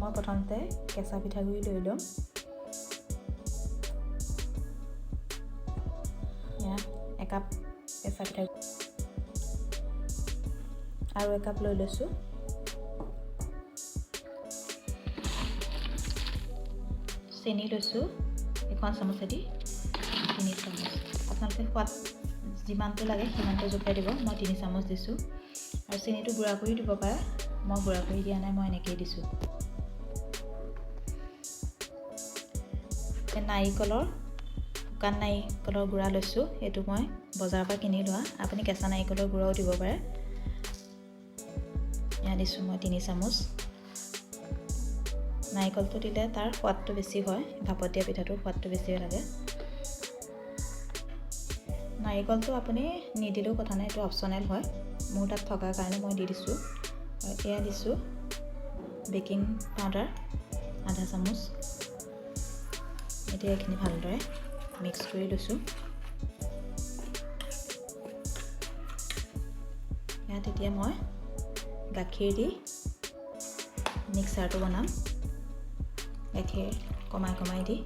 মই প্ৰথমতে কেঁচা পিঠাগুড়ি লৈ ল'ম। ইয়াত একাপ কেঁচা পিঠাগুড়ি আৰু একাপ লৈ লৈছোঁ। চেনি লৈছোঁ 1 চামুচেদি 3 চামুচ। আপোনালোকে সোৱাদ যিমানটো লাগে সিমানটো জোখাই দিব। মই 3 চামুচ দিছোঁ। আৰু চেনিটো গুড়া কৰি দিব পাৰে, মই গুড়া কৰি দিয়া নাই, মই এনেকৈয়ে দিছোঁ। শুকান নাৰিকলৰ গুড়া লৈছোঁ। এইটো মই বজাৰৰ পৰা কিনি লোৱা। আপুনি কেঁচা নাৰিকলৰ গুড়াও দিব পাৰে। ইয়াত দিছোঁ মই 3 চামুচ। নাৰিকলটো দিলে তাৰ সোৱাদটো বেছি হয়, ভাপত দিয়া পিঠাটোৰ সোৱাদটো বেছি লাগে। নাৰিকলটো আপুনি নিদিলেও কথা নাই, এইটো অপশ্যনেল হয়। মোৰ তাত থকাৰ কাৰণে মই দি দিছোঁ। আৰু এয়া দিছোঁ বেকিং পাউডাৰ আধা চামুচ। এতিয়া এইখিনি ভালদৰে মিক্স কৰি লৈছোঁ। ইয়াত এতিয়া মই গাখীৰ দি মিক্সাৰটো বনাম। গাখীৰ কমাই দি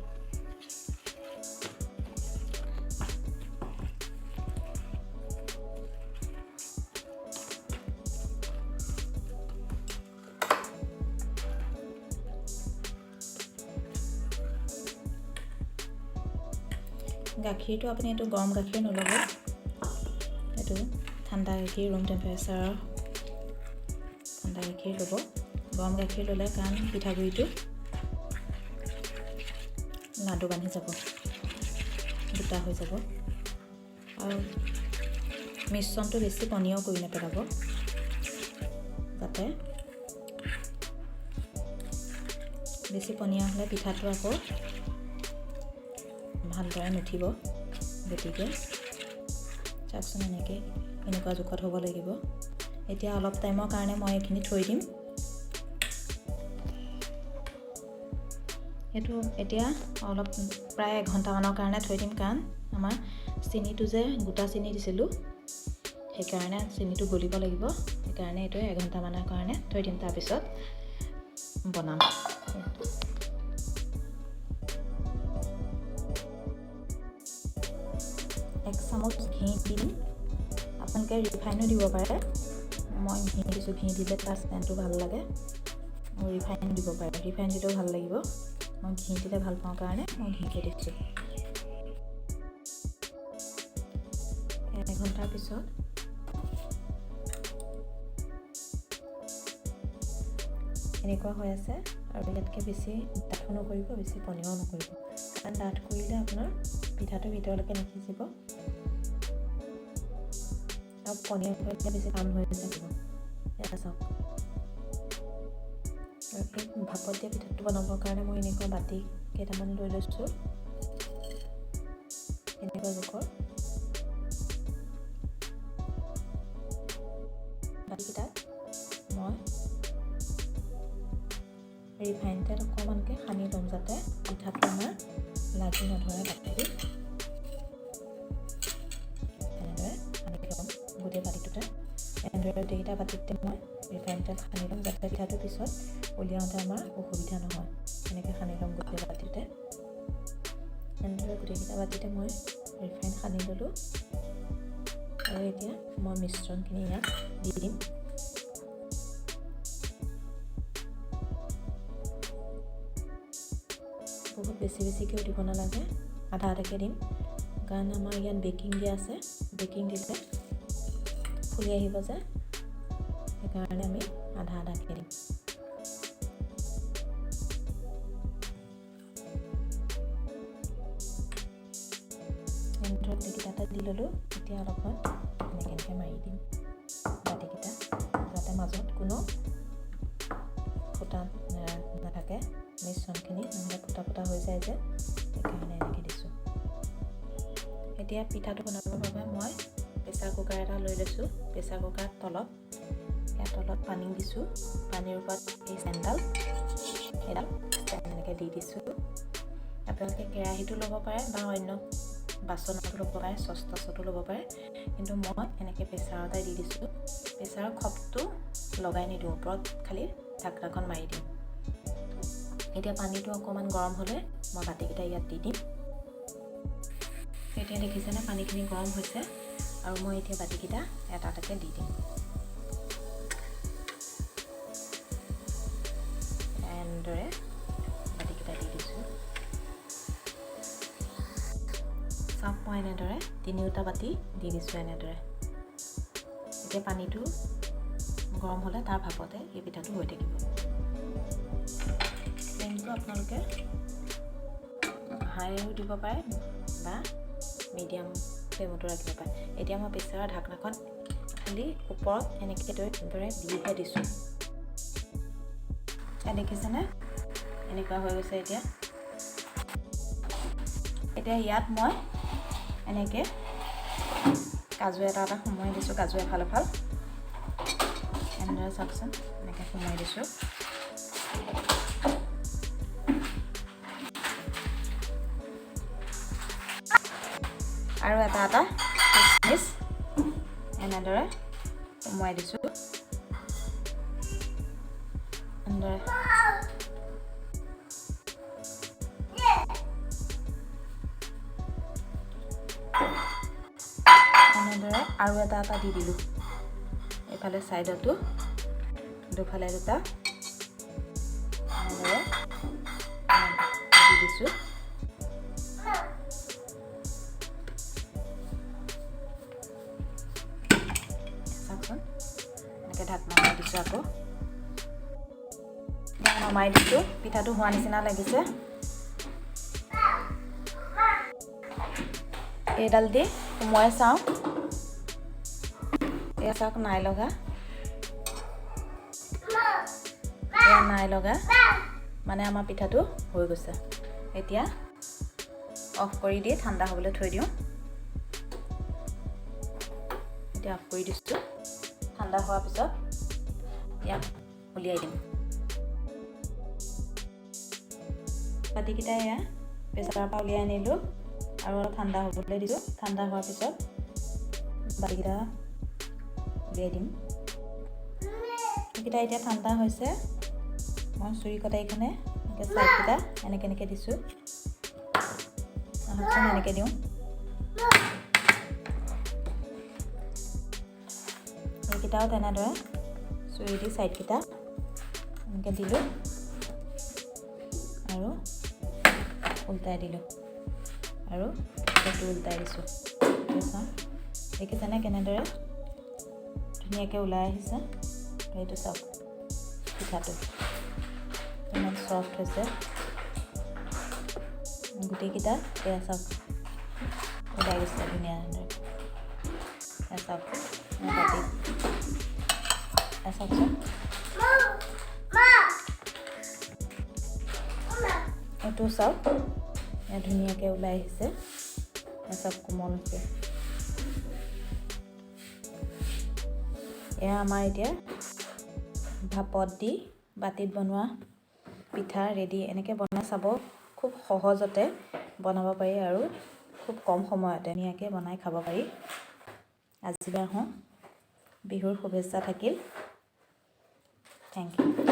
গাখীৰটো আপুনি এইটো গৰম গাখীৰ নল'ব, এইটো ঠাণ্ডা গাখীৰ, ৰুম টেম্পাৰেচাৰৰ ঠাণ্ডা গাখীৰ ল'ব। গৰম গাখীৰ ল'লে কাৰণ পিঠাগুড়িটো লাডু বান্ধি যাব, গোটা হৈ যাব। আৰু মিশ্ৰণটো বেছি পনীয়াও কৰি নেপেলাব, যাতে বেছি পনীয়া হ'লে পিঠাটো আকৌ ভালদৰে নুঠিব। গতিকে চাওকচোন এনেকুৱা জোখত হ'ব লাগিব। এতিয়া অলপ টাইমৰ কাৰণে মই এইখিনি থৈ দিম। এইটো এতিয়া অলপ প্ৰায় 1 ঘণ্টামানৰ কাৰণে থৈ দিম, কাৰণ আমাৰ চেনিটো যে গোটা চেনি দিছিলোঁ, সেইকাৰণে চেনিটো গলিব লাগিব। সেইকাৰণে এইটো 1 ঘণ্টামানৰ কাৰণে থৈ দিম, তাৰপিছত বনাম। 1 চামুচ ঘি দিম। আপোনালোকে ৰিফাইনো দিব পাৰে, মই ঘি দিছোঁ। ঘি দিলে তাৰ চেণ্টটো ভাল লাগে। আৰু ৰিফাইন দিব পাৰে, ৰিফাইন দিলেও ভাল লাগিব। মই ঘি দিলে ভাল পাওঁ কাৰণে মই ঘিকে দিছোঁ। 1 ঘণ্টাৰ পিছত এনেকুৱা হৈ আছে। আৰু ইয়াতকৈ বেছি ডাঠো নকৰিব, বেছি পনীয়াও নকৰিব, কাৰণ ডাঠ কৰিলে আপোনাৰ পিঠাটো ভিতৰলৈকে নিসিজিব আৰু পনীয়া কৰিলে বেছি টান হৈ থাকিব। এটা চাওক। আৰু এই ভাপত দিয়া পিঠাটো বনাবৰ কাৰণে মই এনেকুৱা বাতি কেইটামান লৈ লৈছোঁ, এনেকুৱা জোখৰ। বাতিকেইটাত মই ৰিফাইন তেল অকণমানকৈ সানি ল'ম, যাতে পিঠাটো আমাৰ লাগি নধৰে বাতিটো। এনেদৰে সানি ল'ম গোটেই বাতিটোতে। এনেদৰে গোটেইকেইটা বাতিতে মই ৰিফাইন তেল সানি ল'ম, যাতে পিঠাটো পিছত উলিয়াওঁতে আমাৰ অসুবিধা নহয়। এনেকৈ সানি ল'ম গোটেই বাতিতে। এনেদৰে গোটেইকেইটা বাতিতে মই ৰিফাইন সানি ল'লোঁ। আৰু এতিয়া মই মিশ্ৰণখিনি ইয়াত দি দিম। বহুত বেছিকৈও দিব নালাগে, আধা আধাকৈ দিম, কাৰণ আমাৰ ইয়াত বেকিং দিয়া আছে। বেকিং দিলে ফুলি আহিব যে, সেইকাৰণে আমি আধা আধাকৈ দিম। এনেদৰে গোটেইকেইটাতে দি ল'লোঁ। এতিয়া অলপমান এনেকৈ মাৰি দিম বাতিকেইটা, যাতে মাজত কোনো ফুটা নাথাকে মিশ্ৰণখিনি, নহ'লে ফুটা ফুটা হৈ যায় যে, সেইকাৰণে এনেকৈ দিছোঁ। এতিয়া পিঠাটো বনাবৰ বাবে মই প্ৰেছাৰ কুকাৰ এটা লৈ লৈছোঁ। প্ৰেছাৰ কুকাৰ তলত পানী দিছোঁ। পানীৰ ওপৰত এই এডাল এনেকৈ দি দিছোঁ। আপোনালোকে কেৰাহীটো ল'ব পাৰে বা অন্য বাচনতো ল'ব পাৰে, চচ-তচতো ল'ব পাৰে, কিন্তু মই এনেকৈ প্ৰেছাৰতে দি দিছোঁ। প্ৰেছাৰৰ খপটো লগাই নিদিওঁ, ওপৰত খালি ঢাকনাখন মাৰি দিওঁ। এতিয়া পানীটো অকণমান গৰম হ'লে মই বাতিকেইটা ইয়াত দি দিম। এতিয়া দেখিছেনে পানীখিনি গৰম হৈছে আৰু মই এতিয়া বাতিকেইটা এটা এটাকৈ দি দিম। এনেদৰে বাতিকেইটা দি দিছোঁ। চাওক মই এনেদৰে তিনিওটা বাতি দি দিছোঁ এনেদৰে। এতিয়া পানীটো গৰম হ'লে তাৰ ভাপতে এই পিঠাটো হৈ থাকিব। ফ্লেমটো আপোনালোকে হাইও দিব পাৰে বা মিডিয়াম ফ্লেমতো ৰাখিব পাৰে। এতিয়া মই প্ৰেছাৰৰ ঢাকনাখন খালি ওপৰত এনেকৈ দৰে দিহে দিছোঁ। দেখিছেনে এনেকুৱা হৈ গৈছে। এতিয়া ইয়াত মই এনেকৈ কাজু এটা সোমোৱাই দিছোঁ। কাজু এফাল এনেদৰে চাওকচোন এনেকৈ সোমোৱাই দিছোঁ। আৰু এটা কিচমিচ এনেদৰে সোমোৱাই দিছোঁ। এনেদৰে আৰু এটা দি দিলোঁ। এইফালে ছাইডতো দুফালে দুটা এনেদৰে দি দিছোঁ। চাওকচোন এনেকৈ ঢাকনা মাৰি দিছোঁ। আকৌ ঢাকনা মাৰি দিছোঁ। পিঠাটো হোৱা নিচিনা লাগিছে। এইডাল দি সোমোৱাই চাওঁ। এয়া চাওক নাই লগা। এয়া নাই লগা মানে আমাৰ পিঠাটো হৈ গৈছে। এতিয়া অফ কৰি দি ঠাণ্ডা হ'বলৈ থৈ দিওঁ। এতিয়া অফ কৰি দিছোঁ। ঠাণ্ডা হোৱাৰ পিছত ইয়াক উলিয়াই দিম। বাতিকেইটা এয়া প্ৰেছাৰৰ পৰা উলিয়াই আনিলোঁ আৰু অলপ ঠাণ্ডা হ'বলৈ দিছোঁ। ঠাণ্ডা হোৱাৰ পিছত বাতিকেইটা উলিয়াই দিম। এইকেইটা এতিয়া ঠাণ্ডা হৈছে। মই চুৰি কটাৰীখনে এনেকৈ ছাইডকেইটা এনেকৈ দিছোঁ। আহকচোন এনেকৈ দিওঁ। এইকেইটাও তেনেদৰে চুৰি দি ছাইডকেইটা এনেকৈ দিলোঁ আৰু উল্টাই দিলোঁ আৰু সেইটো উল্টাই দিছোঁ। দেখিছেনে কেনেদৰে ধুনীয়াকৈ ওলাই আহিছে। সেইটো চাওক পিঠাটো ইমান চফ্ট হৈছে। গোটেইকেইটা এয়া চাওক ওলাই গৈছে ধুনীয়া ধুনীয়া। এয়া চাওক বাতিত এয়া চাওকচোন। এইটো চাওক এয়া ধুনীয়াকৈ ওলাই আহিছে। এয়া চাওক কোমল হৈছে। এয়া আমাৰ এতিয়া ভাপত দি বাতিত বনোৱা পিঠা ৰেডি। এনেকৈ বনাই চাব। খুব সহজতে বনাব পাৰি আৰু খুব কম সময়তে ধুনীয়াকৈ বনাই খাব পাৰি। আজিলৈ আহোঁ। বিহুৰ শুভেচ্ছা থাকিল। Thank U.